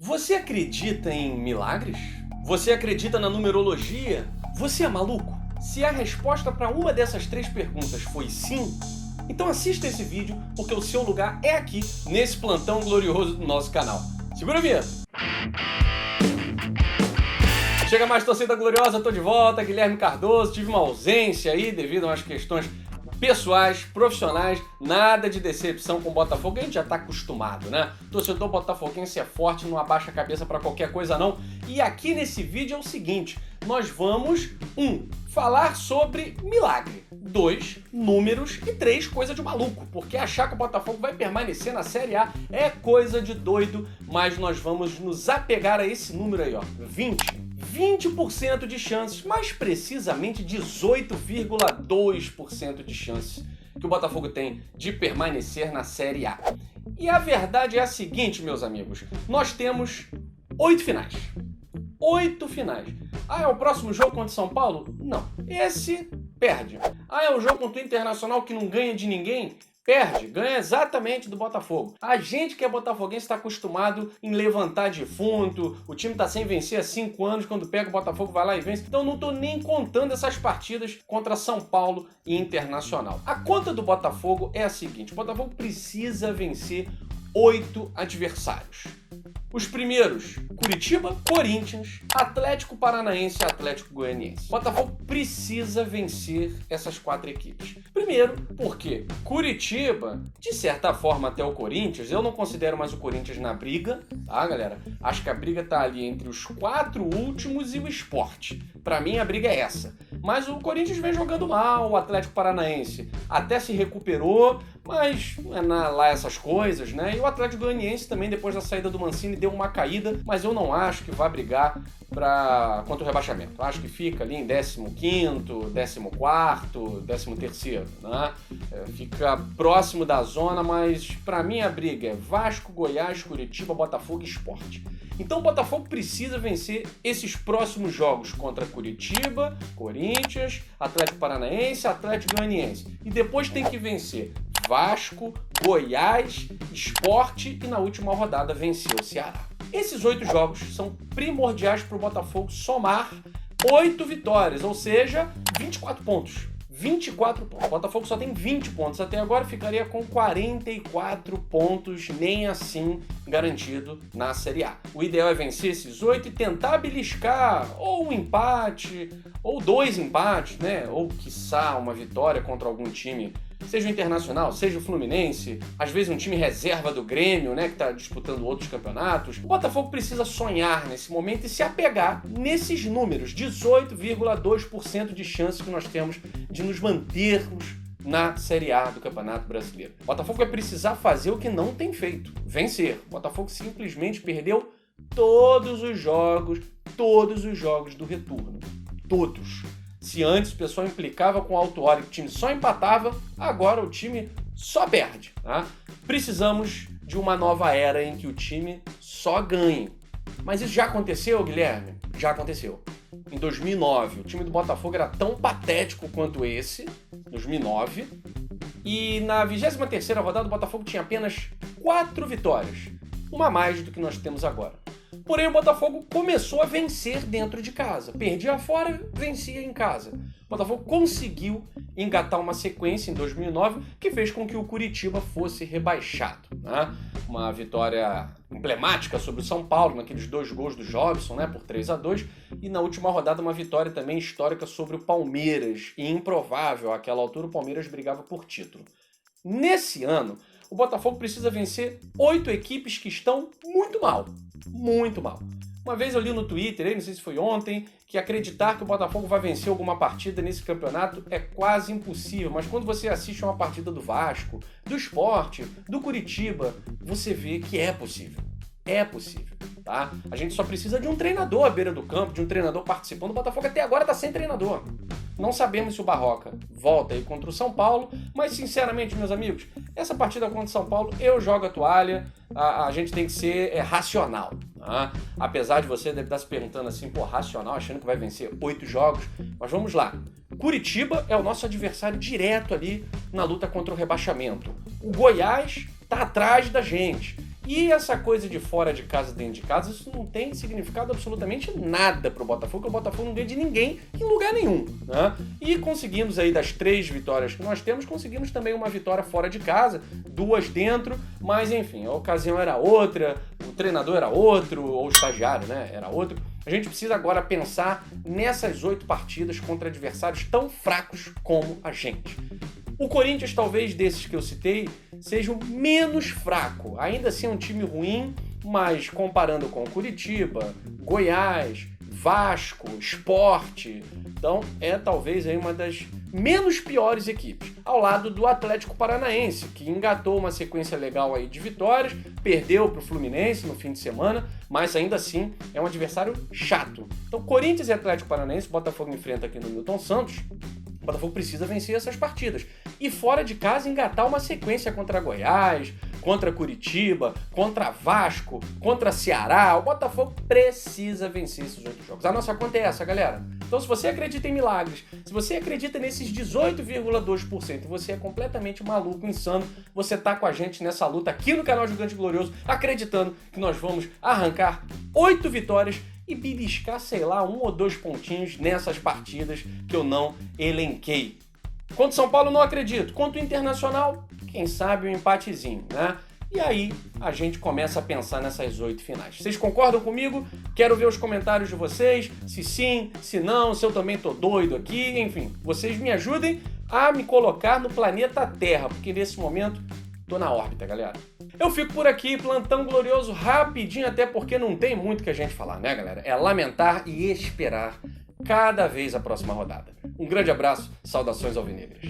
Você acredita em milagres? Você acredita na numerologia? Você é maluco? Se a resposta para uma dessas três perguntas foi sim, então assista esse vídeo porque o seu lugar é aqui, nesse plantão glorioso do nosso canal. Segura a vinheta! Chega mais, torcida gloriosa, tô de volta, Guilherme Cardoso. Tive uma ausência aí devido a umas questões pessoais, profissionais, nada de decepção com o Botafogo, a gente já tá acostumado, né? Torcedor botafoguense é forte, não abaixa a cabeça pra qualquer coisa não. E aqui nesse vídeo é o seguinte, nós vamos, falar sobre milagre, 2, números e 3, coisa de maluco, porque achar que o Botafogo vai permanecer na Série A é coisa de doido, mas nós vamos nos apegar a esse número aí, ó, 20% de chances, mais precisamente 18,2% de chances que o Botafogo tem de permanecer na Série A. E a verdade é a seguinte, meus amigos, nós temos 8 finais. 8 finais. Ah, é o próximo jogo contra o São Paulo? Não. Esse perde. Ah, é o jogo contra o Internacional que não ganha de ninguém? Perde, ganha exatamente do Botafogo. A gente que é botafoguense está acostumado em levantar defunto, o time está sem vencer há 5 anos, quando pega o Botafogo vai lá e vence. Então não estou nem contando essas partidas contra São Paulo e Internacional. A conta do Botafogo é a seguinte, o Botafogo precisa vencer 8 adversários. Os primeiros, Curitiba, Corinthians, Atlético Paranaense e Atlético Goianiense. O Botafogo precisa vencer essas 4 equipes. Primeiro, porque Curitiba, de certa forma até o Corinthians, eu não considero mais o Corinthians na briga, tá, galera? Acho que a briga tá ali entre os 4 últimos e o Sport. Pra mim a briga é essa. Mas o Corinthians vem jogando mal, o Atlético Paranaense até se recuperou, mas não é lá essas coisas, né? E o Atlético Goianiense também, depois da saída do Mancini, deu uma caída, mas eu não acho que vai brigar contra o rebaixamento. Eu acho que fica ali em 15º, 14º, 13º, né? Fica próximo da zona, mas pra mim a briga é Vasco, Goiás, Curitiba, Botafogo e Sport. Então o Botafogo precisa vencer esses próximos jogos contra Curitiba, Corinthians, Atlético Paranaense, Atlético Goianiense. E depois tem que vencer Vasco, Goiás, Sport e na última rodada vencer o Ceará. Esses 8 jogos são primordiais para o Botafogo somar 8 vitórias, ou seja, 24 pontos. 24 pontos. O Botafogo só tem 20 pontos até agora, ficaria com 44 pontos, nem assim garantido na Série A. O ideal é vencer esses 8 e tentar beliscar ou um empate, ou 2 empates, né? Ou, quiçá, uma vitória contra algum time, seja o Internacional, seja o Fluminense, às vezes um time reserva do Grêmio, né, que está disputando outros campeonatos. O Botafogo precisa sonhar nesse momento e se apegar nesses números, 18,2% de chance que nós temos de nos mantermos na Série A do Campeonato Brasileiro. O Botafogo vai precisar fazer o que não tem feito, vencer. O Botafogo simplesmente perdeu todos os jogos do retorno. Todos. Se antes o pessoal implicava com o Autuori, o time só empatava, agora o time só perde. Tá? Precisamos de uma nova era em que o time só ganhe. Mas isso já aconteceu, Guilherme? Já aconteceu. Em 2009, o time do Botafogo era tão patético quanto esse, 2009, e na 23ª rodada o Botafogo tinha apenas 4 vitórias, uma a mais do que nós temos agora. Porém, o Botafogo começou a vencer dentro de casa. Perdia fora, vencia em casa. O Botafogo conseguiu engatar uma sequência em 2009 que fez com que o Curitiba fosse rebaixado. Né? Uma vitória emblemática sobre o São Paulo, naqueles 2 gols do Jobson, né, por 3-2. E na última rodada uma vitória também histórica sobre o Palmeiras. E improvável, àquela altura o Palmeiras brigava por título. Nesse ano, o Botafogo precisa vencer 8 equipes que estão muito mal. Muito mal. Uma vez eu li no Twitter, não sei se foi ontem, que acreditar que o Botafogo vai vencer alguma partida nesse campeonato é quase impossível. Mas quando você assiste a uma partida do Vasco, do Sport, do Curitiba, você vê que é possível. É possível, tá? A gente só precisa de um treinador à beira do campo, de um treinador participando. O Botafogo até agora está sem treinador. Não sabemos se o Barroca volta aí contra o São Paulo, mas sinceramente, meus amigos, essa partida contra o São Paulo, eu jogo a toalha, a gente tem que ser racional. Tá? Apesar de você deve estar se perguntando assim, racional, achando que vai vencer 8 jogos, mas vamos lá. Curitiba é o nosso adversário direto ali na luta contra o rebaixamento. O Goiás está atrás da gente. E essa coisa de fora de casa, dentro de casa, isso não tem significado absolutamente nada pro Botafogo, porque o Botafogo não ganha de ninguém em lugar nenhum, né? E conseguimos aí, das 3 vitórias que nós temos, conseguimos também uma vitória fora de casa, 2 dentro, mas enfim, a ocasião era outra, o treinador era outro, ou o estagiário, né, era outro. A gente precisa agora pensar nessas 8 partidas contra adversários tão fracos como a gente. O Corinthians, talvez desses que eu citei, seja o menos fraco. Ainda assim é um time ruim, mas comparando com Curitiba, Goiás, Vasco, Sport, então é talvez aí uma das menos piores equipes. Ao lado do Atlético Paranaense, que engatou uma sequência legal aí de vitórias, perdeu para o Fluminense no fim de semana, mas ainda assim é um adversário chato. Então Corinthians e Atlético Paranaense, o Botafogo enfrenta aqui no Newton Santos. O Botafogo precisa vencer essas partidas. E fora de casa engatar uma sequência contra Goiás, contra Curitiba, contra Vasco, contra Ceará. O Botafogo precisa vencer esses 8 jogos. A nossa conta é essa, galera. Então se você acredita em milagres, se você acredita nesses 18,2% e você é completamente maluco, insano, você tá com a gente nessa luta aqui no canal Gigante Glorioso, acreditando que nós vamos arrancar 8 vitórias e beliscar, sei lá, 1 ou 2 pontinhos nessas partidas que eu não elenquei. Quanto São Paulo, não acredito. Quanto Internacional, quem sabe um empatezinho, né? E aí a gente começa a pensar nessas 8 finais. Vocês concordam comigo? Quero ver os comentários de vocês, se sim, se não, se eu também tô doido aqui, enfim. Vocês me ajudem a me colocar no planeta Terra, porque nesse momento tô na órbita, galera. Eu fico por aqui, plantão glorioso, rapidinho, até porque não tem muito que a gente falar, né, galera? É lamentar e esperar cada vez a próxima rodada. Um grande abraço, saudações alvinegras.